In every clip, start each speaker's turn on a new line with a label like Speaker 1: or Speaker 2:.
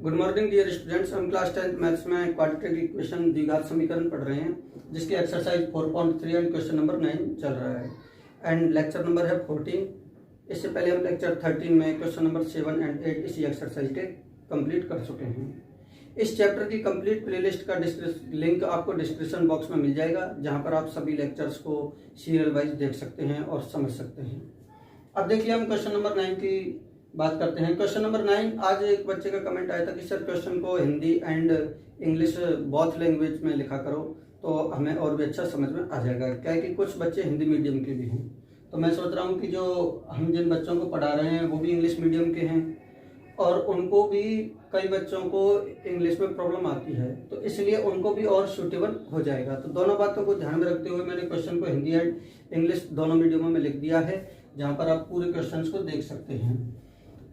Speaker 1: Good morning dear students. हम class 10 maths में quadratic equation द्विघात समीकरण पढ़ रहे हैं, जिसकी एक्सरसाइज 4.3 एंड क्वेश्चन नंबर 9 चल रहा है एंड लेक्चर नंबर है 14। इससे पहले हम लेक्चर 13 में क्वेश्चन नंबर 7 एंड 8 इसी एक्सरसाइज के कंप्लीट कर चुके हैं। इस चैप्टर की कंप्लीट प्लेलिस्ट का लिंक आपको डिस्क्रिप्शन बॉक्स में मिल जाएगा, जहां पर आप सभी लेक्चर्स को सीरियल वाइज देख सकते हैं और समझ सकते हैं। अब देखिए हम क्वेश्चन नंबर 9 की बात करते हैं। क्वेश्चन नंबर 9, आज एक बच्चे का कमेंट आया था कि सर क्वेश्चन को Hindi and English both language में लिखा करो तो हमें और भी अच्छा समझ में आ जाएगा। क्या है कि कुछ बच्चे हिंदी मीडियम के भी हैं, तो मैं सोच रहा हूँ कि जो हम जिन बच्चों को पढ़ा रहे हैं वो भी इंग्लिश मीडियम के हैं और उनको भी कई बच्चों को इंग्लिश में प्रॉब्लम आती है, तो इसलिए उनको भी और सूटेबल हो जाएगा। तो दोनों बातों को ध्यान में रखते हुए मैंने क्वेश्चन को हिंदी एंड इंग्लिश दोनों मीडियमों में लिख दिया है, जहाँ पर आप पूरे क्वेश्चन को देख सकते हैं।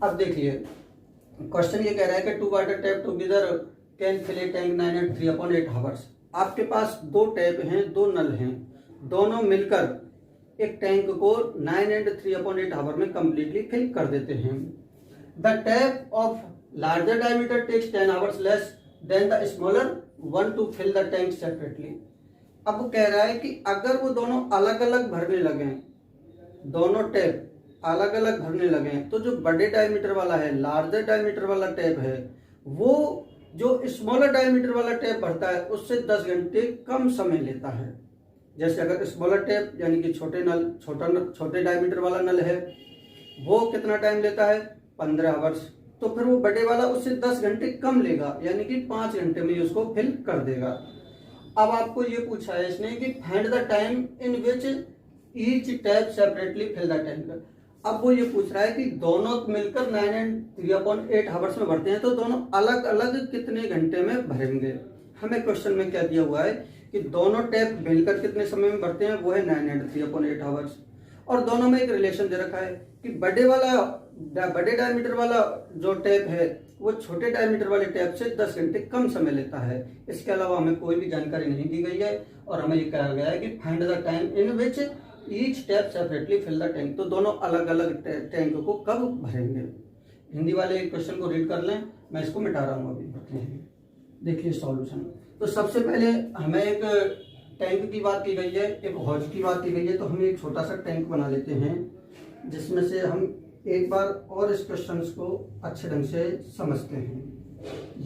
Speaker 1: अब देखिए क्वेश्चन ये कह रहा है कि 2 water tap together can fill a tank 9 and 3/8 hours. आपके पास 2 टैप हैं, 2 नल हैं, दोनों मिलकर एक टैंक को 9 and 3/8 आवर में कंप्लीटली फिल कर देते हैं। The tap of larger diameter takes 10 hours less than the smaller one to fill the tank separately. अब वो कह रहा है कि अगर वो दोनों अलग अलग भरने लगे, दोनों टैप अलग अलग भरने लगे, तो जो बड़े डायमीटर वाला है, लार्जर डायमीटर वाला टैप है, वो जो स्मॉलर डायमीटर वाला टैप भरता है उससे 10 घंटे कम समय लेता है। जैसे अगर स्मॉलर टैप यानी कि छोटे डायमीटर वाला नल है, वो कितना टाइम लेता है 15 आवर्स, तो फिर वो बड़े वाला उससे 10 घंटे कम लेगा, यानी कि 5 घंटे में उसको फिल कर देगा। अब आपको ये पूछा है इसने कि find the time in which each tap separately fill the tank. अब वो ये पूछ रहा है कि दोनों मिलकर 9 and 3/8 आवर्स में भरते हैं, तो दोनों अलग अलग कितने घंटे में भरेंगे। हमें क्वेश्चन में क्या दिया हुआ है कि दोनों टैप मिलकर कितने समय में भरते हैं, वो है 9 and 3/8 आवर्स, और दोनों में एक रिलेशन दे रखा है कि बड़े डायमीटर वाला जो टैप है वो छोटे डायमीटर वाले टैप से 10 घंटे कम समय लेता है। इसके अलावा हमें कोई भी जानकारी नहीं दी गई है और हमें ये कहा गया है कि find the time in which each tap separately fill the tank, तो दोनों अलग अलग टैंक को कब भरेंगे। हिंदी वाले क्वेश्चन को रीड कर लें, मैं इसको मिटा रहा हूँ अभी। देखिए सॉल्यूशन, तो सबसे पहले हमें एक टैंक की बात की गई है, एक हौज की बात की गई है, तो हम एक छोटा सा टैंक बना लेते हैं, जिसमें से हम एक बार और इस क्वेश्चन को अच्छे ढंग से समझते हैं।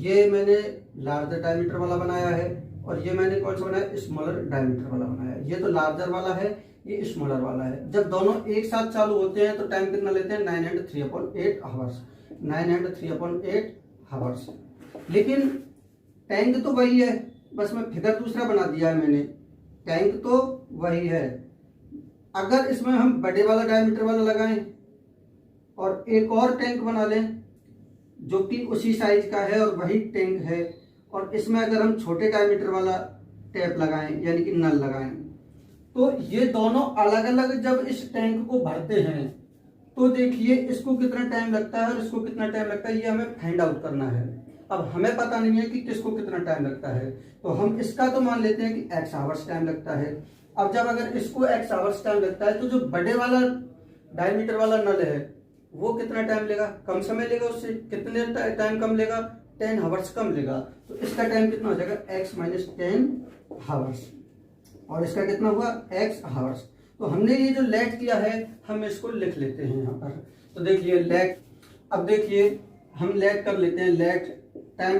Speaker 1: ये मैंने लार्जर डायमीटर वाला बनाया है और ये मैंने कौन सा बनाया, स्मॉलर डायमीटर वाला बनाया है। ये तो लार्जर वाला है, ये स्मॉलर वाला है। जब दोनों एक साथ चालू होते हैं तो टाइम कितना लेते हैं, 9 and 3/8 आवर्स, 9 and 3/8 आवर्स। लेकिन टैंक तो वही है, बस मैं फिगर दूसरा बना दिया है मैंने, टैंक तो वही है। अगर इसमें हम बड़े वाला डायमीटर वाला लगाएं और एक और टैंक बना लें जो कि उसी साइज का है और वही टैंक है, और इसमें अगर हम छोटे डायमीटर वाला टैप लगाएं यानी कि नल लगाएं, तो ये दोनों अलग अलग जब इस टैंक को भरते हैं तो देखिए इसको कितना टाइम लगता है और इसको कितना टाइम लगता है, ये हमें फाइंड आउट करना है। अब हमें पता नहीं है कि किसको कितना टाइम लगता है, तो हम इसका तो मान लेते हैं कि x आवर्स टाइम लगता है। अब जब अगर इसको x आवर्स टाइम लगता है, तो जो बड़े वाला डायमीटर वाला नल है वो कितना टाइम लेगा, कम समय लेगा, उससे कितने टाइम कम लेगा, 10 आवर्स कम लेगा। तो इसका टाइम कितना हो जाएगा, x - 10 आवर्स, और इसका कितना हुआ, x आवर्स। तो हमने ये जो लेट किया है हम इसको लिख लेते हैं यहाँ पर। तो देखिए लेट, अब देखिए हम लेट कर लेते हैं, let time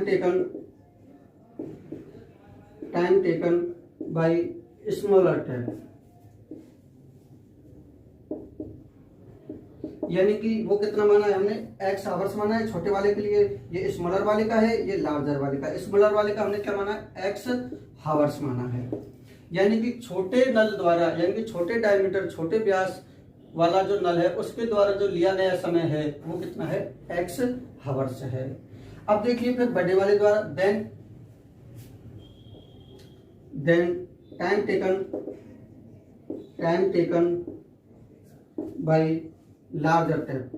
Speaker 1: taken by smaller tap, यानी कि वो कितना माना है हमने, x आवर्स माना है छोटे वाले के लिए, ये स्मॉलर वाले का है, ये लार्जर वाले का। स्मॉलर वाले का हमने क्या माना है, x आवर्स माना है, यानी कि छोटे नल द्वारा, यानी कि छोटे डायमीटर छोटे व्यास वाला जो नल है उसके द्वारा जो लिया गया समय है वो कितना है, x आवर्स है। अब देखिए फिर बड़े वाले द्वारा, then time taken by larger tap,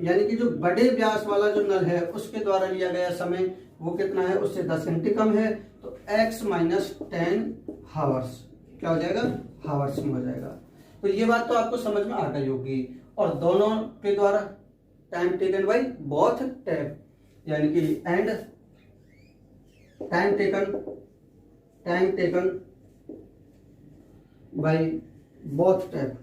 Speaker 1: यानी कि जो बड़े व्यास वाला जो नल है उसके द्वारा लिया गया समय वो कितना है, उससे 10 घंटे कम है, तो x - 10 आवर्स क्या हो जाएगा, आवर्स में हो जाएगा। तो ये बात तो आपको समझ में आ गई होगी। और दोनों के द्वारा time taken by both tap, यानी कि and time taken by both tap,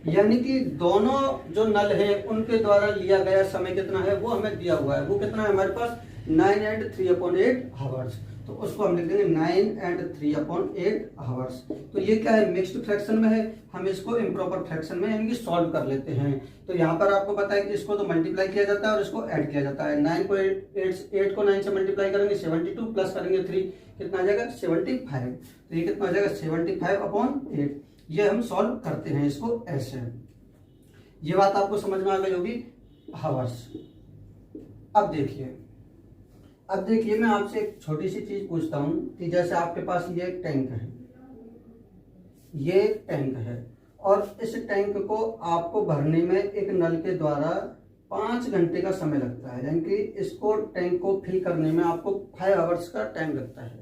Speaker 1: यानी कि दोनों जो नल है उनके द्वारा लिया गया समय कितना है वो हमें दिया हुआ है। वो कितना है हमारे पास 9 and 3/8 आवर्स। तो उसको हम लिख देंगे 9 and 3/8 आवर्स। तो ये क्या है, मिक्स्ड फ्रैक्शन में है, हम इसको इम्प्रॉपर फ्रैक्शन में यानी कि सॉल्व कर लेते हैं। तो यहाँ पर आपको पता है कि इसको तो मल्टीप्लाई किया जाता है और इसको ऐड किया जाता है। 9 को 8 को 9 से मल्टीप्लाई करेंगे 72 प्लस करेंगे 3, कितना आ जाएगा 75। तो ये कितना आ जाएगा 75/8। ये हम सॉल्व करते हैं इसको ऐसे। ये बात आपको समझ में आ गई होगी हावर्स। अब देखिए मैं आपसे एक छोटी सी चीज पूछता हूं कि जैसे आपके पास ये एक टैंक है, और इस टैंक को आपको भरने में एक नल के द्वारा 5 घंटे का समय लगता है, यानी कि इसको टैंक को फिल करने में आपको 5 आवर्स का टाइम लगता है।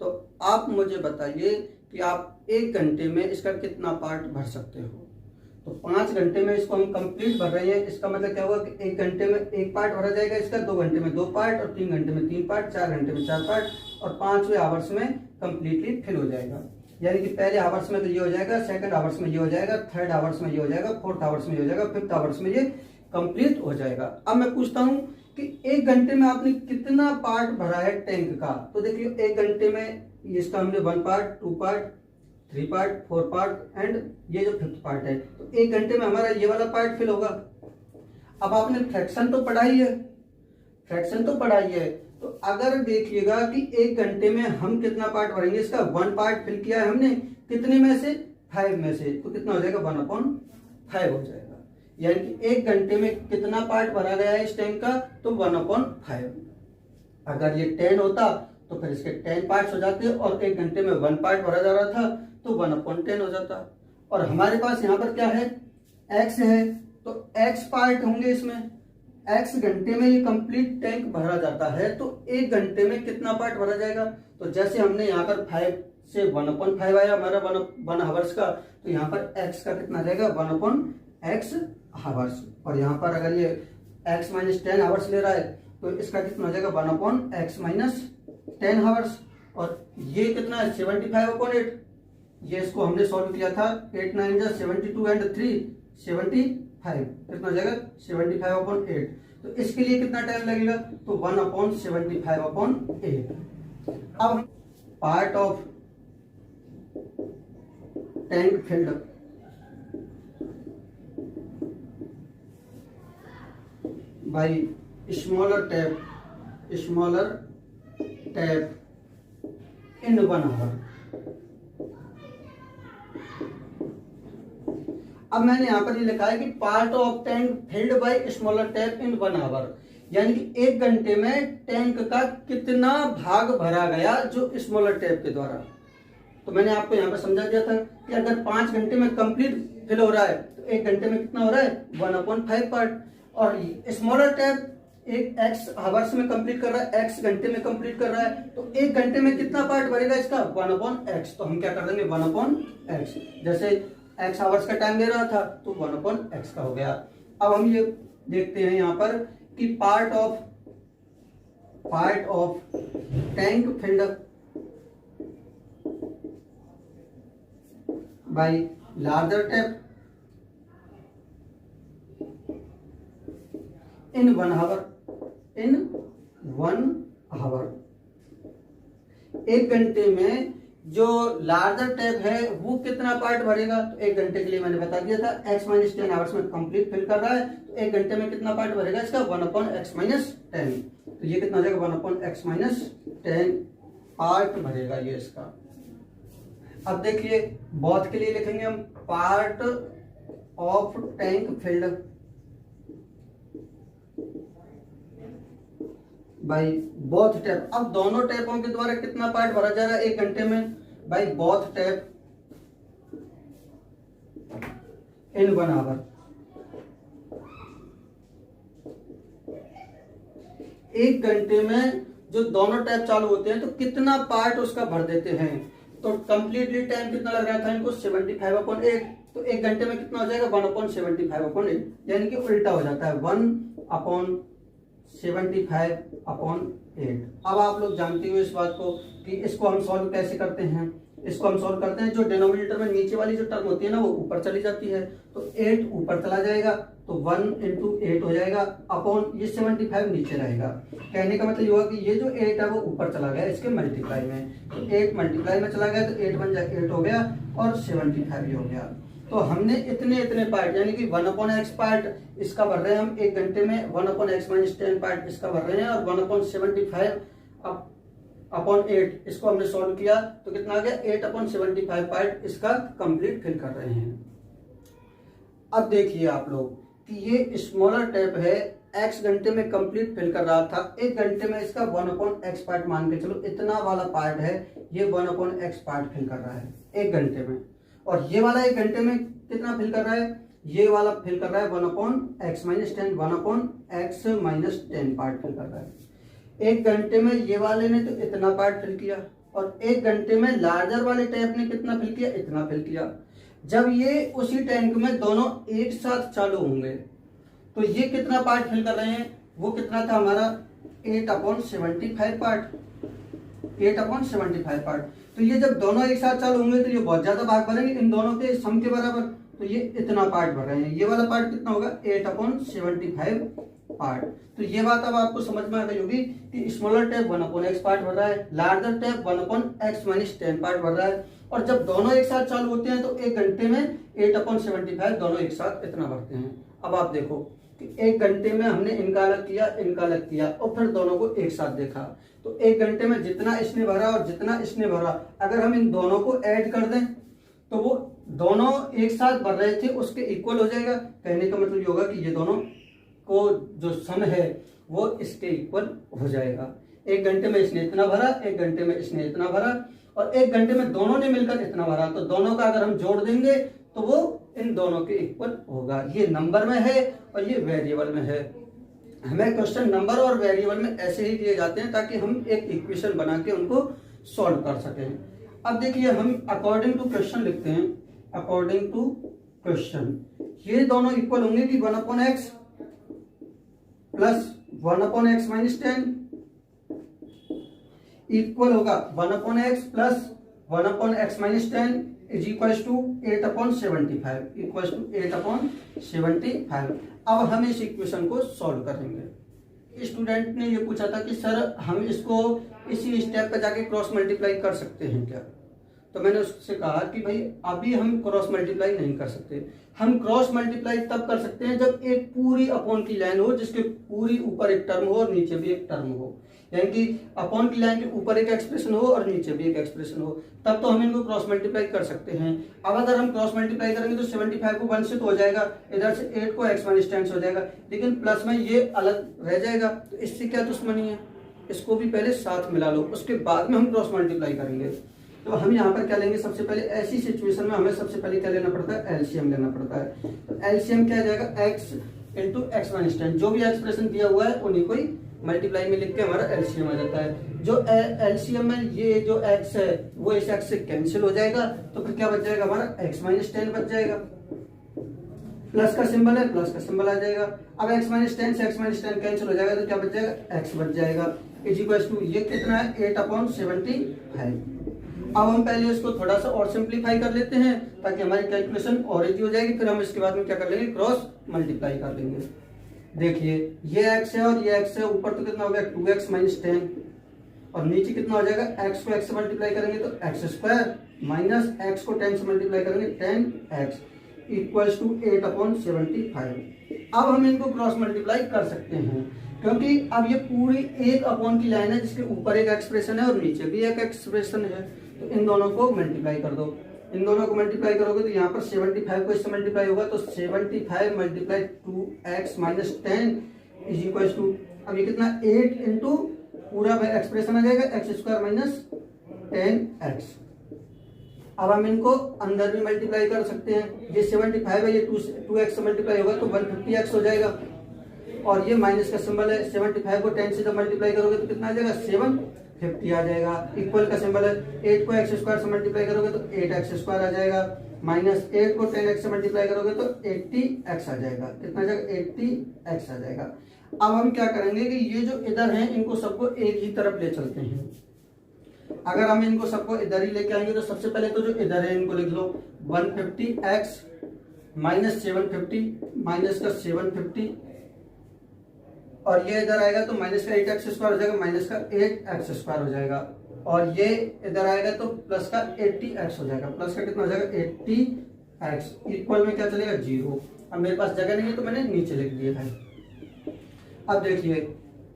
Speaker 1: तो आप मुझे बताइए कि आप 1 घंटे में इसका कितना पार्ट भर सकते हो। तो 5 घंटे में इसको हम कंप्लीट भर रहे हैं, इसका मतलब क्या हुआ कि 1 घंटे में 1 पार्ट भरा जाएगा इसका, 2 घंटे में 2 पार्ट, और 3 घंटे में 3 पार्ट, 4 घंटे में 4 पार्ट, और 5वें आवर्स में कंप्लीटली फिल हो जाएगा। यानी कि पहले आवर्स में तो ये हो जाएगा, सेकंड आवर्स में ये हो जाएगा, थर्ड आवर्स में ये हो जाएगा, फोर्थ आवर्स में ये हो जाएगा, फिफ्थ आवर्स में ये कंप्लीट हो जाएगा। अब मैं पूछता हूँ कि 1 घंटे में आपने कितना पार्ट भरा है टैंक का। तो देखिए 1 घंटे में इसका हमने 1 part, 2 part, 3 part, 4 part and ये जो 5th पार्ट है। तो 1 घंटे में हमारा ये वाला पार्ट फिल होगा। अब आपने फ्रैक्शन तो पढ़ाई है, तो अगर देखिएगा कि 1 घंटे में हम कितना पार्ट भरेंगे, इसका 1 पार्ट फिल किया है हमने, कितने में से 5 में से, तो कितना हो जाएगा 1/5 हो जाएगा। यानी कि 1 घंटे में कितना पार्ट भरा गया है इस टैंक का, तो 1/5। अगर ये 10 होता तो फिर इसके 10 पार्ट्स हो जाते, और 1 घंटे में 1 पार्ट भरा जा रहा था तो 1/10 हो जाता। और हमारे पास यहाँ पर क्या है, x है, तो x पार्ट होंगे इसमें। x घंटे में ये कंप्लीट टैंक भरा जाता है, तो 1 घंटे में कितना पार्ट भरा जाएगा। तो जैसे हमने यहाँ पर 5 से 1/5 आया हमारा 1 हावर्स का, तो यहाँ पर x का कितना जाएगा 1/x हावर्स। और यहाँ पर अगर ये x - 10 हावर्स ले रहा है तो इसका कितना हो जाएगा 1/x - 10 हावर्स। और ये कितना है 75/8। ये इसको हमने सॉल्व किया था, 8 9 72 एंड 3 75, कितना हो जाएगा 75/8। तो इसके लिए कितना टाइम लगेगा, तो 1/75/8। अब part of tank filled by smaller tap in 1 hour. अब मैंने यहां पर ये लिखा है कि part of tank filled by smaller tap in 1 hour, यानी कि 1 घंटे में टैंक का कितना भाग भरा गया जो स्मॉलर टैप के द्वारा। तो मैंने आपको यहां पर समझा दिया था कि अगर 5 घंटे में कंप्लीट फिल हो रहा है तो 1 घंटे में कितना हो रहा है 1/5 पार्ट। और स्मॉलर टैप एक x आवर्स में कंप्लीट कर रहा है, x घंटे में कंप्लीट कर रहा है, तो 1 घंटे में कितना पार्ट भरेगा इसका 1/x। तो हम क्या कर देंगे 1/x। जैसे x आवर्स का टाइम ले रहा था तो 1/x का हो गया। अब हम ये देखते हैं यहाँ पर कि part of tank filled by larger tap in 1 hour. 1 घंटे में जो लार्जर टैप है वो कितना पार्ट भरेगा, तो 1 घंटे के लिए मैंने बता दिया था x - 10 आवर्स में कंप्लीट फिल कर रहा है, तो 1 घंटे में कितना पार्ट भरेगा इसका 1/x - 10। तो ये कितना हो जाएगा 1/x - 10 पार्ट भरेगा ये इसका। अब देखिए बोथ के लिए लिखेंगे हम part of tank filled by both tap. अब दोनों टैपों के द्वारा कितना पार्ट भरा जा रहा है 1 घंटे में, by both tap in 1 hour. 1 घंटे में जो दोनों टैप चालू होते हैं तो कितना पार्ट उसका भर देते हैं। तो कंप्लीटली टाइम कितना लग रहा था इनको 75/8, तो 1 घंटे में कितना हो जाएगा 1/75/8, यानी कि उल्टा हो जाता है 1/75/8। अब आप लोग जानते हो इस बात को कि इसको हम सॉल्व कैसे करते हैं। इसको हम सॉल्व करते हैं, जो डिनोमिनेटर में नीचे वाली जो टर्म होती है ना वो ऊपर चली जाती है, तो 8 ऊपर चला जाएगा, तो 1 × 8 हो जाएगा अपॉन ये 75 नीचे रहेगा। कहने का मतलब ये हुआ कि ये जो 8 है वो ऊपर चला गया इसके मल्टीप्लाई में, तो 8 मल्टीप्लाई में चला गया तो 8 बन जाए 8 हो गया और 75 भी हो गया। तो हमने इतने पार्ट यानी कि 1/x पार्ट इसका भर रहे हैं हम 1 घंटे में, 1/x - 10 पार्ट इसका भर रहे हैं, और 1/75/8 इसको हमने सॉल्व किया तो कितना आ गया 8/75 पार्ट इसका कंप्लीट फिल कर रहे हैं। अब देखिए आप लोग कि ये स्मॉलर टैप है, x घंटे में कंप्लीट फिल कर रहा था, 1 घंटे में इसका 1/x पार्ट मान के चलो इतना वाला पार्ट है, ये 1/x पार्ट फिल कर रहा है 1 घंटे में, और ये वाला 1 घंटे में कितना फिल कर रहा है, ये वाला फिल कर रहा है 1/x - 10, 1/x - 10 पार्ट फिल कर रहा है। 1 घंटे में ये वाले ने तो इतना पार्ट फिल किया, और 1 घंटे में लार्जर वाले टैप ने कितना फिल किया, इतना फिल किया। जब ये उसी टैंक में दोनों एक साथ चालू होंगे तो ये कितना पार्ट फिल कर रहे हैं, वो कितना था हमारा 8/75 पार्ट, 8/75 पार्ट। तो ये जब दोनों एक साथ चालू होंगे तो ये बहुत ज्यादा भाग भरेंगे इन दोनों के सम के बराबर, तो ये इतना पार्ट भर रहे हैं। ये वाला पार्ट कितना होगा 8/75 पार्ट। तो ये बात अब आपको समझ में आ गई होगी कि स्मॉलर टैप 1/x पार्ट भर रहा है, लार्जर टैप 1/x - 10 पार्ट भर रहा है, और जब दोनों एक साथ चालू होते हैं तो 1 घंटे में 8/75 दोनों एक साथ इतना भरते हैं। अब आप देखो कि 1 घंटे में हमने इनका अलग किया और फिर दोनों को एक साथ देखा, तो 1 घंटे में जितना इसने भरा और जितना इसने भरा अगर हम इन दोनों को ऐड कर दें तो वो दोनों एक साथ भर रहे थे उसके इक्वल हो जाएगा। कहने का मतलब ये होगा कि ये दोनों को जो सम है वो इसके इक्वल हो जाएगा। 1 घंटे में इसने इतना भरा, 1 घंटे में इसने इतना भरा, और 1 घंटे में दोनों ने मिलकर इतना भरा, तो दोनों का अगर हम जोड़ देंगे तो वो इन दोनों के इक्वल होगा। ये नंबर में है और ये वेरिएबल में है। हमें क्वेश्चन नंबर और वेरिएबल में ऐसे ही दिए जाते हैं ताकि हम एक इक्वेशन बना के उनको सॉल्व कर सकें। अब देखिए हम अकॉर्डिंग टू क्वेश्चन लिखते हैं, अकॉर्डिंग टू क्वेश्चन ये दोनों इक्वल होंगे कि 1/x प्लस 1/x - 10 इक्वल होगा 1/x plus 1/x - 10 is equals to 8/75 अब हम इस इक्वेशन को सॉल्व करेंगे। स्टूडेंट ने ये पूछा था कि सर हम इसको इसी स्टेप पे जाके क्रॉस मल्टीप्लाई कर सकते हैं क्या, तो मैंने उससे कहा कि भाई अभी हम क्रॉस मल्टीप्लाई नहीं कर सकते। हम क्रॉस मल्टीप्लाई तब कर सकते हैं जब एक पूरी अपॉन की लाइन हो जिसके पूरी ऊपर एक टर्म हो और नीचे भी एक टर्म हो, यानी कि अपॉन की लाइन के ऊपर एक एक्सप्रेशन हो और नीचे भी एक एक्सप्रेशन हो, तब तो हम इनको क्रॉस मल्टीप्लाई कर सकते हैं। अब अगर हम क्रॉस मल्टीप्लाई करेंगे तो 75 को 1 से तो हो जाएगा, इधर से 8 को x - 10 हो जाएगा, लेकिन प्लस में ये अलग रह जाएगा, तो इससे क्या दुश्मनी है, इसको भी पहले साथ मिला लो, उसके बाद में हम क्रॉस मल्टीप्लाई करेंगे। तो हम यहाँ पर क्या लेंगे, सबसे पहले ऐसी सिचुएशन में हमें सबसे पहले क्या लेना पड़ता है, एलसीएम लेना पड़ता है। तो एलसीएम क्या जाएगा, x × x - 10, जो भी एक्सप्रेशन दिया हुआ है उन्हीं को ही मल्टीप्लाई में लिख के हमारा एलसीएम आ जाता है। जो एलसीएम में ये जो x है वो इस x से कैंसिल हो जाएगा, तो फिर क्या बच जाएगा हमारा x - 10 बच जाएगा। प्लस का सिंबल है, प्लस का सिंबल आ जाएगा। अब x - 10 से x - 10 कैंसिल हो जाएगा तो क्या बच जाएगा, x बच जाएगा इज इक्वल टू ये कितना है 8/75। अब हम पहले इसको थोड़ा सा और सिंप्लीफाई कर लेते हैं ताकि हमारी कैलकुलेशन और इजी हो जाएगी, फिर हम इसके बाद में क्या कर लेंगे, क्रॉस मल्टीप्लाई कर लेंगे। देखिए ये x है और ये x है, ऊपर तो कितना हो गया 2x - 10 और नीचे कितना हो जाएगा, x को x से मल्टीप्लाई करेंगे तो x² माइनस x को 10 से मल्टीप्लाई करेंगे 10x इक्वल्स टू 8/75। अब हम इनको क्रॉस मल्टीप्लाई कर सकते हैं क्योंकि अब ये पूरी एक अपॉन की लाइन है जिसके ऊपर एक एक्सप्रेशन है और नीचे भी एक एक्सप्रेशन है, तो इन दोनों को मल्टीप्लाई कर दो। इन दोनों को मल्टीप्लाई करोगे तो यहाँ पर 75 को इससे मल्टीप्लाई होगा तो 75 multiply 2x - 10 is equal to, अब ये कितना 8 इंटू पूरा एक्सप्रेशन आ जाएगा x² - 10x। अब हम इनको अंदर भी मल्टीप्लाई कर सकते हैं, ये 75 है, ये 2x से मल्टीप्लाई होगा तो 150x हो जाएगा, और ये माइनस का सिंबल है, 75 को 10 से जब मल्टीप्लाई करोगे तो कितना आ जाएगा 7, 50 आ जाएगा। इक्वल का सिंबल है, 8 को x स्क्वायर से मल्टीप्लाई करोगे तो 8x स्क्वायर आ जाएगा, माइनस 8 को 10x से मल्टीप्लाई करोगे तो 80x आ जाएगा। कितना आ जाएगा? 80x आ जाएगा। अब हम क्या करेंगे कि ये जो इधर हैं इनको सबको एक ही तरफ ले चलते हैं। अगर हम इनको सबको इधर ही लेके आएंगे तो सबसे पहले तो जो इधर है इनको लिख लो 150x माइनस 750 माइनस का 750, और ये इधर आएगा तो माइनस का 8x स्क्वायर हो जाएगा, माइनस का 8x स्क्वायर हो जाएगा, और ये इधर आएगा तो प्लस का 80x हो जाएगा। प्लस का कितना हो जाएगा? 80x। इक्वल में क्या चलेगा? 0। अब मेरे पास जगह नहीं है तो मैंने नीचे लिख दिया है। अब देखिए,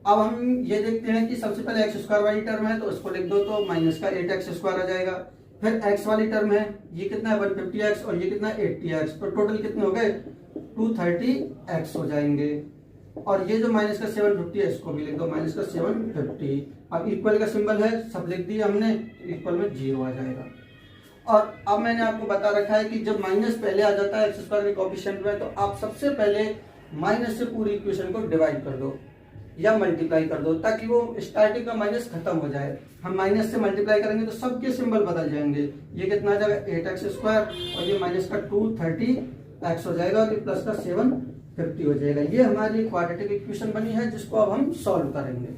Speaker 1: अब हम ये देखते हैं कि सबसे पहले x स्क्वायर वाली टर्म है तो उसको लिख दो, तो माइनस का 8x स्क्वायर आ जाएगा। फिर x वाली टर्म है, ये कितना है? 150x, और ये कितना है? 80x। तो टोटल कितने हो गए? 230x हो जाएंगे। और ये जो माइनस का 750 है इसको भी लिख दो, माइनस का 750। अब इक्वल का सिंबल है, सब लिख दिया हमने, इक्वल में 0 आ जाएगा। और अब मैंने आपको बता रखा है कि जब माइनस पहले आ जाता है एक्स स्क्वायर के कोएफिशिएंट में, तो आप सबसे पहले माइनस से पूरी इक्वेशन को डिवाइड कर दो या मल्टीप्लाई कर दो, ताकि वो स्टार्टिंग का माइनस खत्म हो जाए। हम माइनस से मल्टीप्लाई करेंगे तो सबके सिंबल बदल जाएंगे। ये कितना आ जाएगा? 8x स्क्वायर, और ये माइनस का 230x हो जाएगा, और ये प्लस का 750 हो जाएगा। ये हमारी क्वाड्रेटिक इक्वेशन बनी है जिसको अब हम सॉल्व करेंगे।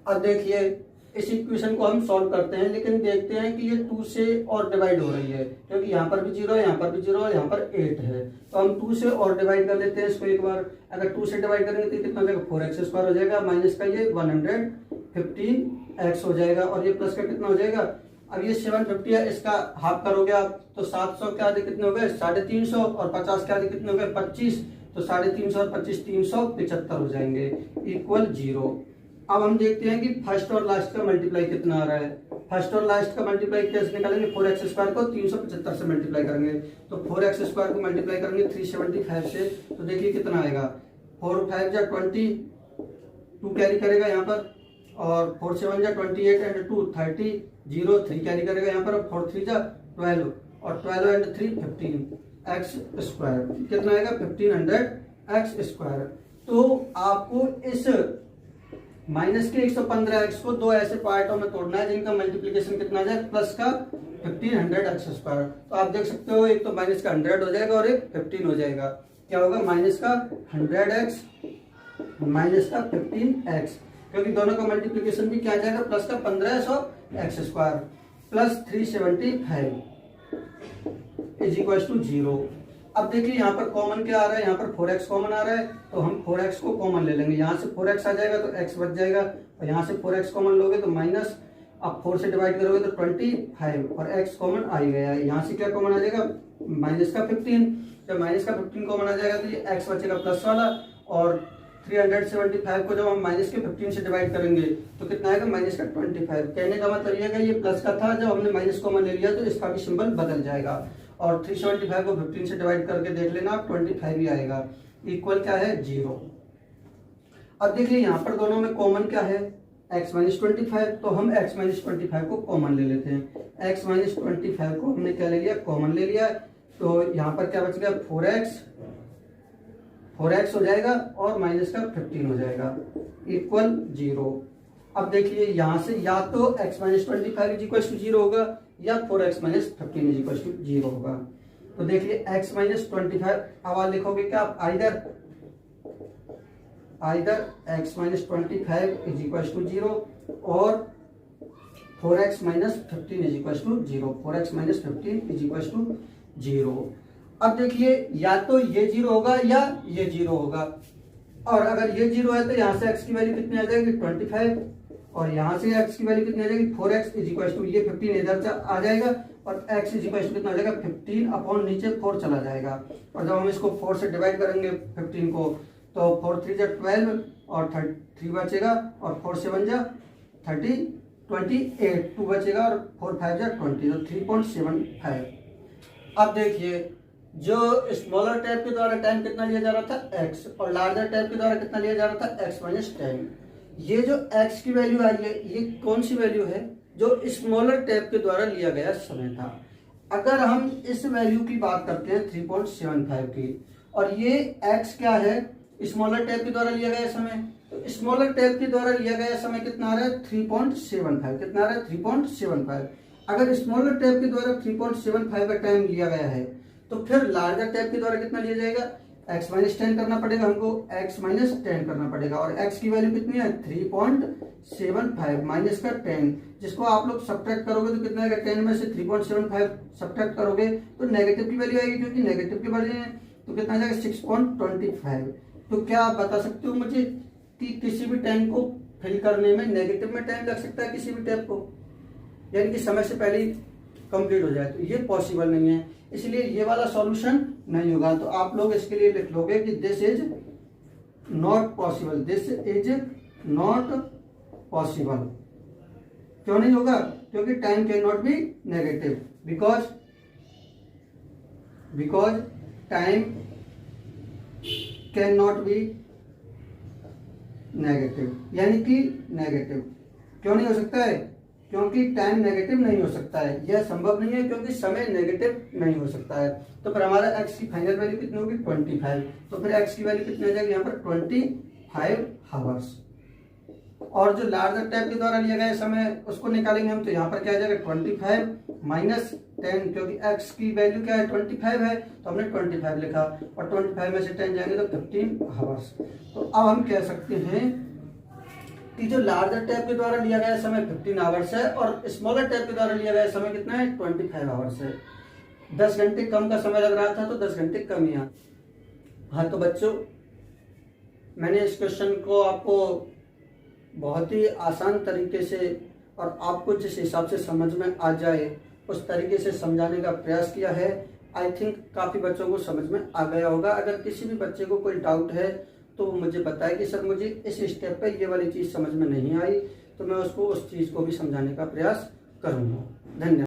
Speaker 1: अब देखिए, इस इक्वेशन को हम सॉल्व करते हैं, लेकिन देखते हैं कि ये 2 से और डिवाइड हो रही है, क्योंकि यहाँ पर भी 0 है, यहाँ पर भी 0 है, यहाँ पर 8 है। तो हम 2 से और डिवाइड कर लेते हैं इसको एक बार। अगर 2 से डिवाइड करेंगे तो कितना हो जाएगा? 4x स्क्वायर हो जाएगा, माइनस का ये 115x हो जाएगा, और ये प्लस का कितना हो जाएगा? अब ये 750 है, इसका हाफ करोगे आप तो 700 के आधे कितने हो गए? 350, और 50 के आधे कितने हो गए? 25। तो 350 और 25 375 हो जाएंगे, इक्वल 0। अब हम देखते हैं कि फर्स्ट और लास्ट का मल्टीप्लाई कितना आ रहा है। फर्स्ट और लास्ट का मल्टीप्लाई कैसे निकालेंगे? 4x स्क्वायर को 375 से मल्टीप्लाई करेंगे, तो 4x स्क्वायर को मल्टीप्लाई करेंगे 375 से, तो देखिए कितना आएगा? 4 5 जा 20, 2 कैरी करेगा यहाँ पर, और 4 7 जा 28 एंड 2 30, 0 3 कैरी करेगा यहाँ पर, 4 3 जा 12, और 12 एंड 3 15x स्क्वायर। कितना आएगा? 1500x square. तो आपको इस माइनस के 115x को दो ऐसे पार्टों में तोड़ना है जिनका मल्टीप्लिकेशन कितना आ जाए? प्लस का 1500x स्क्वायर। तो आप देख सकते हो, एक तो माइनस का 100 हो जाएगा और एक 15 हो जाएगा। क्या होगा? माइनस का 100x माइनस का 15x, क्योंकि दोनों का मल्टीप्लिकेशन भी क्या आ जाएगा? प्लस का 1500x square plus 375 is equal to 0। अब देखिए यहाँ पर कॉमन क्या आ रहा है? यहाँ पर 4x कॉमन आ रहा है, तो हम 4x को कॉमन ले लेंगे। यहाँ से 4x आ जाएगा तो x बच जाएगा, और यहाँ से 4x कॉमन लोगे तो माइनस, अब 4 से डिवाइड करोगे तो 25, और x कॉमन आ ही गया है। यहाँ से क्या कॉमन आ जाएगा? माइनस का 15। जब माइनस का 15 कॉमन आ जाएगा तो ये x बचेगा प्लस वाला, और 375 को जब हम माइनस के 15 से डिवाइड करेंगे तो कितना आएगा? माइनस का 25। कहने का मतलब ये प्लस का था, जब हमने माइनस कॉमन ले लिया तो इसका भी सिंबल बदल जाएगा। और 375 को 15 से डिवाइड करके देख लेना, 25 ही आएगा, इक्वल क्या है? 0। अब देखिए यहाँ पर दोनों में कॉमन क्या है? x माइनस 25, तो हम x माइनस 25 को कॉमन ले लेते हैं। x माइनस 25 को हमने क्या ले लिया? कॉमन ले लिया। तो यहाँ पर क्या बच गया? 4x हो जाएगा, और माइनस का 15 हो जाएगा, इक्वल 0। अब देखिए यहाँ से या तो x minus 25 is equal to 0 होगा, या 4x minus 15 is equal to 0 होगा। तो देखिए x माइनस 25 अब लिखोगे क्या आप? Either x minus 25 is equal to 0 और 4x minus 15 is equal to 0। 4x minus 15 is equal to 0। अब देखिए या तो ये 0 होगा या ये 0 होगा, और अगर ये 0 है तो यहाँ से x की वैल्यू कितनी आ जाएगी? 25, और यहाँ से x की वैल्यू कितनी आ जाएगी? 4x इज इक्वल टू ये 15 इधर आ जाएगा, और x इज इक्वल टू कितना आ जाएगा? 15 अपॉन नीचे 4 चला जाएगा। और जब हम इसको 4 से डिवाइड करेंगे 15 को, तो 4 3 जा 12, और 3 बचेगा, और 4 7 जा 30, 28, 2 बचेगा, और 4 5 जा 20, तो 3.75। अब देखिए, जो स्मॉलर टैब के द्वारा टाइम कितना लिया जा रहा था? x, और लार्जर टैब के द्वारा कितना लिया जा रहा था? x minus 10। ये जो x की वैल्यू आई है, ये कौन सी वैल्यू है? जो स्मॉलर टैब के द्वारा लिया गया समय था। अगर हम इस वैल्यू की बात करते हैं 3.75 की, और ये x क्या है? स्मॉलर टैब के द्वारा लिया गया समय, तो स्मॉलर टैब के द्वारा लिया गया समय कितना आ रहा है 3.75। कितना आ रहा है 3.75। अगर स्मॉलर टैब के द्वारा 3.75 का टाइम लिया गया है तो फिर लार्जर टैब के द्वारा कितना लिया जाएगा, x माइनस 10 करना पड़ेगा हमको, x माइनस 10 करना पड़ेगा। और x की वैल्यू कितनी है 3.75 माइनस का 10, जिसको आप लोग सब्ट्रैक्ट करोगे तो कितना आएगा, 10 में से 3.75 सब्ट्रैक्ट करोगे तो नेगेटिव की वैल्यू आएगी, क्योंकि नेगेटिव की वैल्यू है तो कितना आ जाएगा 6.25। तो क्या आप बता सकते हो मुझे कि किसी भी टाइम को फिल करने में नेगेटिव में टाइम लग सकता है किसी भी टैब को, यानी कि समय से पहले ही कंप्लीट हो जाए, तो ये पॉसिबल नहीं है, इसलिए ये वाला सॉल्यूशन नहीं होगा। तो आप लोग इसके लिए लिख लोगे कि this is not possible, this is not possible. क्यों नहीं होगा, क्योंकि time can not be negative, because time can not be negative, यानी कि नेगेटिव। क्यों नहीं हो सकता है, क्योंकि टाइम नेगेटिव नहीं हो सकता है, यह संभव नहीं है, क्योंकि समय नेगेटिव नहीं हो सकता है। तो फिर हमारा x की फाइनल वैल्यू कितनी होगी 25। तो फिर x की वैल्यू कितनी आ जाएगी यहाँ पर 25 आवर्स। और जो लार्जर टैब के द्वारा लिया गया समय उसको निकालेंगे हम, तो यहाँ पर क्या आ जाएगा 25 माइनस 10, क्योंकि x की वैल्यू क्या है 25 है तो हमने 25 लिखा, और 25 में से 10 जाएंगे तो 15 आवर्स। तो अब हम कह सकते हैं कि जो लार्जर टैब के द्वारा लिया गया समय 15 आवर्स है और स्मॉलर टैब के द्वारा लिया गया समय कितना है 25 आवर्स है। 10 घंटे कम का समय लग रहा था तो 10 घंटे कम ही। हाँ तो बच्चों, मैंने इस क्वेश्चन को आपको बहुत ही आसान तरीके से और आपको जिस हिसाब से समझ में आ जाए उस तरीके से समझाने का प्रयास किया है। आई थिंक काफ़ी बच्चों को समझ में आ गया होगा। अगर किसी भी बच्चे को कोई डाउट है तो वो मुझे बताए कि सर मुझे इस स्टेप पे ये वाली चीज़ समझ में नहीं आई, तो मैं उसको उस चीज़ को भी समझाने का प्रयास करूँगा। धन्यवाद।